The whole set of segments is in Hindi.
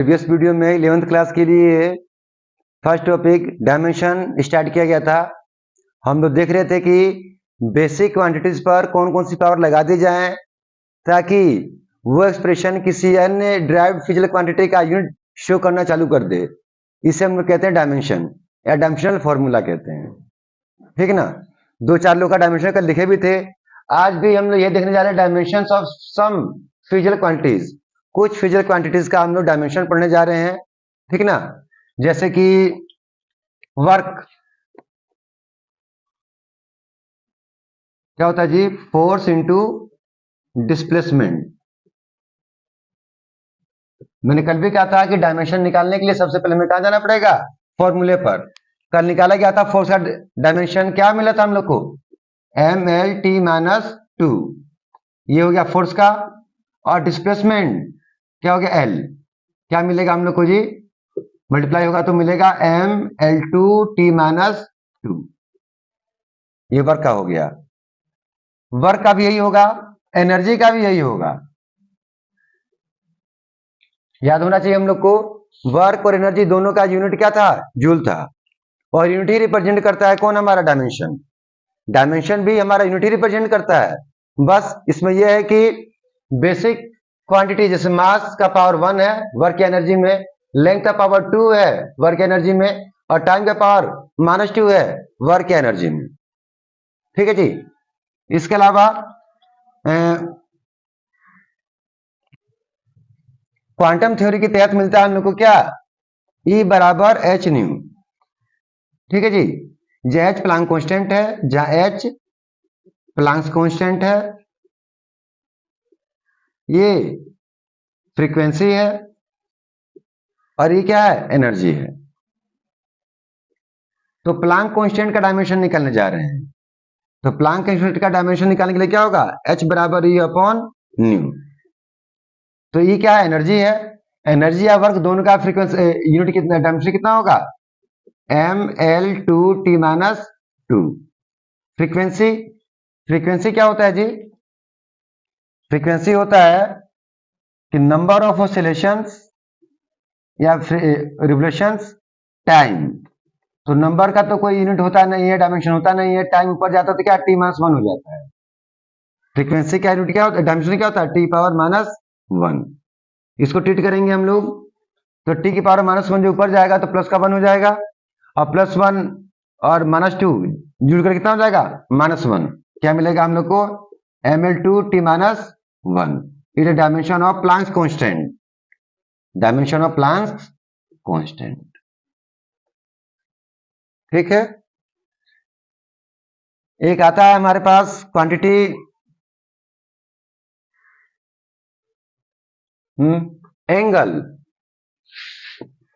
प्रीवियस वीडियो में 11th क्लास के लिए फर्स्ट टॉपिक डायमेंशन स्टार्ट किया गया था। हम लोग देख रहे थे कि बेसिक क्वांटिटीज पर कौन कौन सी पावर लगा दी जाए ताकि वो एक्सप्रेशन किसी अन्य ड्राइव्ड फिजिकल क्वांटिटी का यूनिट शो करना चालू कर दे। इसे हम लोग कहते हैं डायमेंशन या डायमेंशनल फॉर्मूला कहते हैं। ठीक ना, दो चार लोग का डायमेंशन का लिखे भी थे। आज भी हम लोग ये देखने जा रहे हैं dimension of some physical quantities. कुछ फिजिकल क्वांटिटीज का हम लोग डायमेंशन पढ़ने जा रहे हैं। ठीक ना, जैसे कि वर्क क्या होता है जी, फोर्स इनटू डिस्प्लेसमेंट। मैंने कल भी कहा था कि डायमेंशन निकालने के लिए सबसे पहले हमें कहां जाना पड़ेगा, फॉर्मूले पर। कल निकाला गया था फोर्स का डायमेंशन, क्या मिला था हम लोग को, mlt-2। ये हो गया फोर्स का। और डिस्प्लेसमेंट क्या हो गया, एल। क्या मिलेगा हम लोग को जी, मल्टीप्लाई होगा तो मिलेगा ml2t-2। ये वर्क का हो गया। वर्क का भी यही होगा, एनर्जी का भी यही होगा। याद होना चाहिए हम लोग को, वर्क और एनर्जी दोनों का यूनिट क्या था, जूल था। और यूनिट ही रिप्रेजेंट करता है कौन, हमारा डायमेंशन। डायमेंशन भी हमारा यूनिट ही रिप्रेजेंट करता है। बस इसमें यह है कि बेसिक क्वांटिटी जैसे मास का पावर 1 है वर्क एनर्जी में, लेंथ का पावर 2 है वर्क एनर्जी में, और टाइम का पावर -2 है वर्क एनर्जी में। ठीक है जी। इसके अलावा क्वांटम थ्योरी के तहत मिलता है हम लोग को क्या, E बराबर एच न्यू। ठीक है जी, जहाँ एच प्लांक कांस्टेंट है, जहाँ एच प्लांक कांस्टेंट है, ये फ्रीक्वेंसी है, और ये क्या है, एनर्जी है। तो प्लांक कांस्टेंट का डायमेंशन निकालने जा रहे हैं। तो प्लांक कांस्टेंट का डायमेंशन निकालने के लिए क्या होगा, एच बराबर ई अपॉन न्यू। तो ये क्या है, एनर्जी है। एनर्जी या वर्क दोनों का फ्रीक्वेंसी यूनिट कितना, डायमेंशन कितना होगा, ml2t-2। फ्रीक्वेंसी, फ्रीक्वेंसी क्या होता है जी, फ्रीक्वेंसी होता है कि नंबर ऑफ ऑसिलेशंस या रिवोल्यूशंस टाइम। तो नंबर का तो कोई यूनिट होता नहीं है, डायमेंशन होता नहीं है। टाइम ऊपर जाता है तो क्या, t-1 हो जाता है। फ्रीक्वेंसी का यूनिट क्या होता है, डायमेंशन क्या होता है, t⁻⁻1। इसको ट्रीट करेंगे हम लोग, तो t की पावर -1 जो ऊपर जाएगा तो प्लस का 1 हो जाएगा, और +1 और -2 जुड़कर कितना हो जाएगा, -1। क्या मिलेगा हम लोग को, ml2t-1। It is dimension of Planck's constant, dimension of Planck's constant. ठीक है। एक आता है हमारे पास क्वांटिटी एंगल।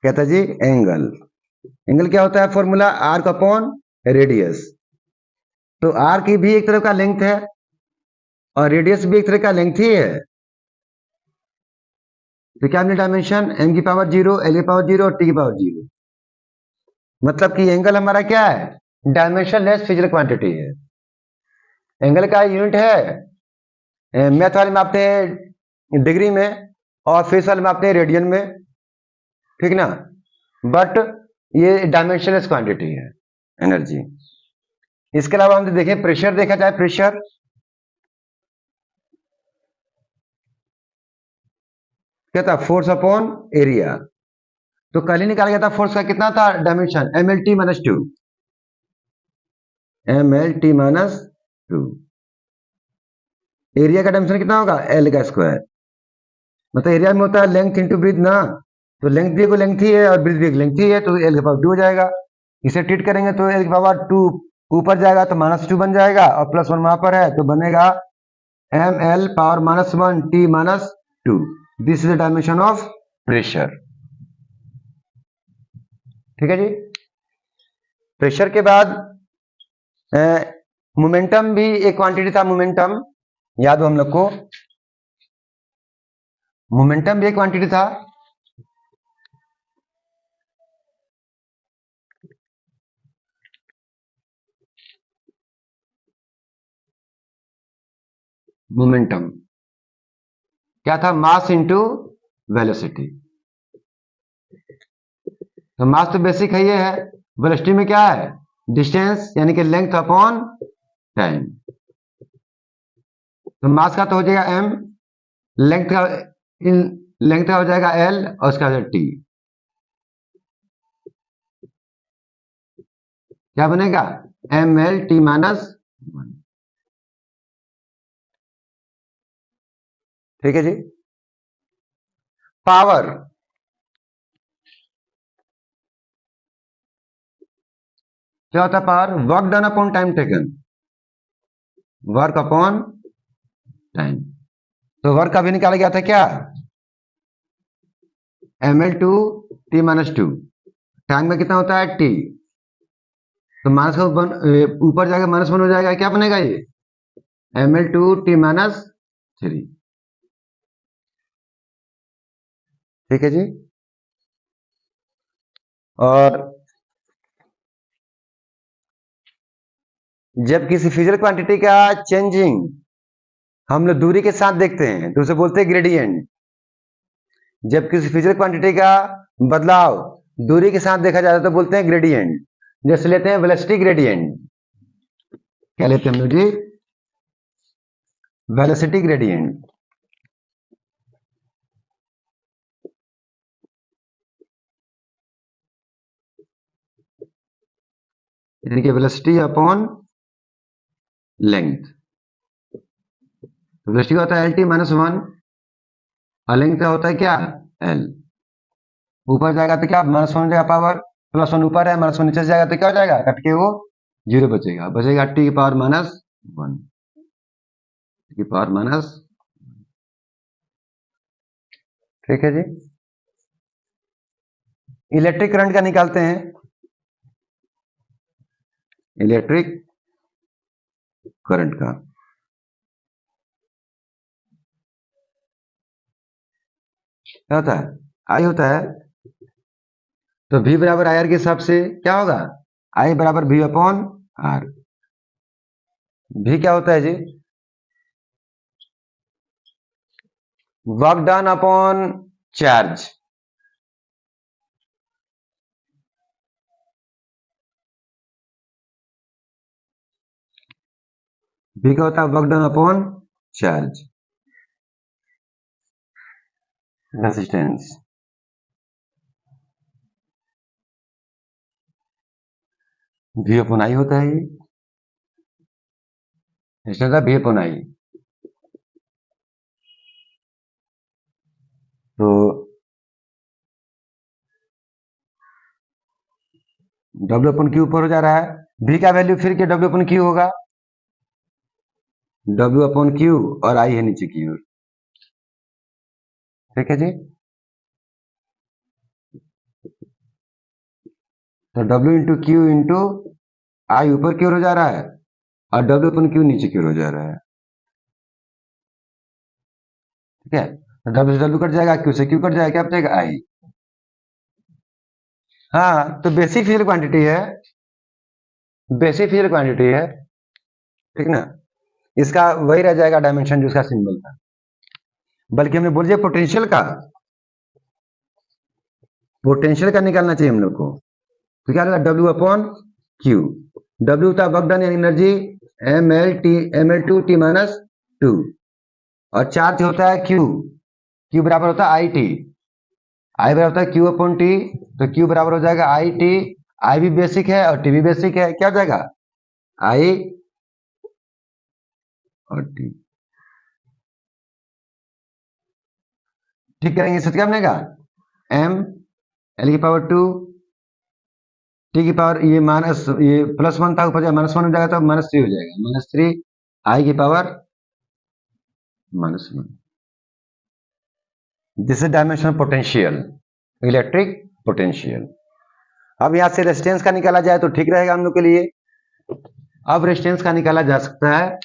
कहता है जी एंगल। एंगल क्या होता है, फॉर्मूला आर्क अपॉन रेडियस। तो आर्क भी एक तरह का लेंथ है और रेडियस भी एक तरह का लेंथ ही है। तो क्या हमने डायमेंशन, m की पावर 0, l की पावर 0 और t की पावर 0। मतलब कि एंगल हमारा क्या है, डायमेंशन लेस फिजिकल क्वांटिटी है। एंगल का यूनिट है, मैथ वाले में आपने डिग्री में और फेस वाले में आपने रेडियन में। ठीक ना, बट ये डायमेंशनलेस क्वांटिटी है एनर्जी। इसके अलावा हम देखें प्रेशर, देखा जाए प्रेशर क्या था, फोर्स अपॉन एरिया। तो कल ही निकाला गया था फोर्स का कितना था डायमेंशन, mlt-2। mlt-2 एरिया का डायमेंशन कितना होगा, एल का स्क्वायर। मतलब एरिया में होता है लेंथ इंटू ब्रीथ ना, तो लेंथ भी को लेंथ ही है और ब्रीथ भी एक लेंथ ही है, तो एल के पावर 2 हो जाएगा। इसे ट्रीट करेंगे तो एल के पावर 2 ऊपर जाएगा तो -2 बन जाएगा, और +1 वहां पर है तो बनेगा ml power -1 t-2। This is the dimension of pressure. ठीक है जी। प्रेशर के बाद मोमेंटम भी एक क्वांटिटी था, मोमेंटम याद हो हम लोग को, मोमेंटम भी एक क्वांटिटी था। मोमेंटम क्या था, मास इंटू वेलोसिटी। तो मास तो बेसिक है, ये है। वेलोसिटी में क्या है? डिस्टेंस यानी कि लेंथ अपॉन टाइम। तो मास का तो हो जाएगा m, लेंथ का हो जाएगा l और उसका हो जाएगा t। क्या बनेगा? ml t minus 1। ठीक है जी। पावर, क्या होता है power? Work done upon time taken, work upon time. तो वर्क अभी निकाला गया था क्या? ml two t minus 2। Time में कितना होता है? t। तो माइनस का ऊपर जाएगा माइनस 1 हो जाएगा, क्या बनेगा ये? ml two t minus 3। ठीक है जी। और जब किसी फिजिकल क्वांटिटी का चेंजिंग हम लोग दूरी के साथ देखते हैं तो उसे बोलते हैं ग्रेडियंट। जब किसी फिजिकल क्वांटिटी का बदलाव दूरी के साथ देखा जाता है तो बोलते हैं ग्रेडियंट। जैसे लेते हैं वेलोसिटी ग्रेडियंट। क्या लेते हैं हम लोग जी? Velocity gradient. यानी कि वेलोसिटी अपॉन लेंथ। तो वेलोसिटी होता है एल टी माइनस 1 और लेंथ का होता है क्या? एल। ऊपर जाएगा तो क्या? माइनस 1 जाएगा, पावर प्लस 1 ऊपर है, माइनस 1 नीचे जाएगा तो क्या हो जाएगा? कट के वो 0 बचेगा टी की पावर माइनस 1, की पावर माइनस। ठीक है जी। इलेक्ट्रिक करंट का निकालते हैं। इलेक्ट्रिक करंट का क्या होता है? आई होता है। तो V बराबर आई आर के हिसाब से क्या होगा? आई बराबर V अपॉन आर। V क्या होता है जी? Work done upon charge. V क्या होता है? Work done upon charge. Resistance V upon I होता है ये। Resistance V upon I. तो W अपन Q ऊपर हो जा रहा है। V का वैल्यू फिर के W अपन Q होगा। W अपन Q और I है नीचे की ओर। ठीक है जी। तो W इंटू क्यू इंटू आई ऊपर की ओर हो जा रहा है और W अपन Q नीचे की ओर हो जा रहा है। ठीक है। तो W से W कट जाएगा, Q से Q कट जाएगा, क्या बचेगा? I। हाँ, तो बेसिक फिजिकल क्वांटिटी है, बेसिक फिजिकल क्वांटिटी है। ठीक ना? इसका वही रह जाएगा डायमेंशन जो उसका सिंबल था। बल्कि हमने बोल दिया पोटेंशियल का, पोटेंशियल का निकालना चाहिए हम लोग को। तो क्या रहेगा? W upon Q। W था वर्क डन यानी energy, ml two t minus 2। और चार्ज होता है Q। Q बराबर होता है IT। I बराबर होता है Q अपॉन T। तो Q बराबर हो जाएगा IT। I भी बेसिक है और T भी बेसिक है, क्या हो जाएगा? I और T। ठीक करेंगे, इससे क्या बनेगा? M L की पावर 2 T की पावर, ये माइनस, ये प्लस 1 था, ऊपर माइनस 1 हो जाएगा तो माइनस 3 हो जाएगा, माइनस 3 I की power minus 1। This is dimension potential, electric potential. अब यहां से रेजिस्टेंस का निकाला जाए तो ठीक रहेगा हम लोग के लिए। अब रेजिस्टेंस का निकाला जा सकता है।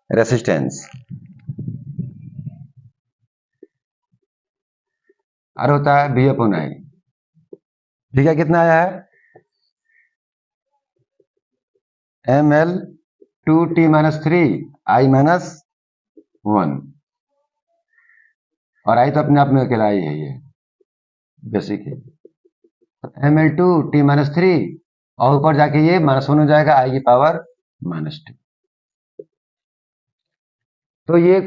रेजिस्टेंस और होता है V अपॉन आई। ठीक है, कितना आया है? ml two t minus 3 I minus 1। और आई तो अपने आप में अकेला ही है, ये बेसिक है। ml2t-3 और ऊपर जाके ये -1 हो जाएगा, आई की पावर -2। तो ये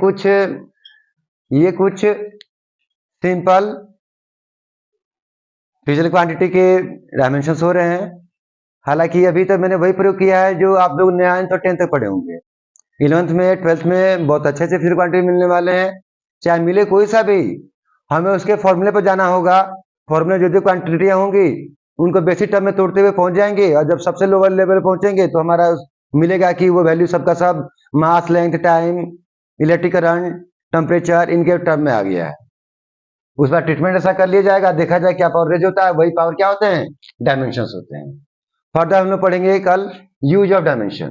कुछ सिंपल फिजिकल क्वांटिटी के डायमेंशंस हो रहे हैं। हालांकि अभी तक मैंने वही प्रयोग किया है जो आप लोग 9th और 10th तक पढ़े होंगे। 11th में 12th में बहुत अच्छे से फिजिकल क्वांटिटी मिलने वाले हैं, चाहे मिले कोई सा भी, हमें उसके फॉर्मूले पर जाना होगा। फॉर्मूले जो जो क्वांटिटियाँ होंगी उनको बेसिक टर्म में तोड़ते हुए पहुंच जाएंगे, और जब सबसे लोअर लेवल पहुंचेंगे तो हमारा मिलेगा कि वो वैल्यू सबका सब mass, length, time, electric current, temperature इनके टर्म में आ गया है। उस बार ट्रीटमेंट ऐसा कर लिया जाएगा, देखा जाए क्या पावर रेज होता है, वही पावर क्या होते हैं, डायमेंशंस होते हैं। फर्दर हम लोग पढ़ेंगे कल यूज ऑफ डायमेंशन।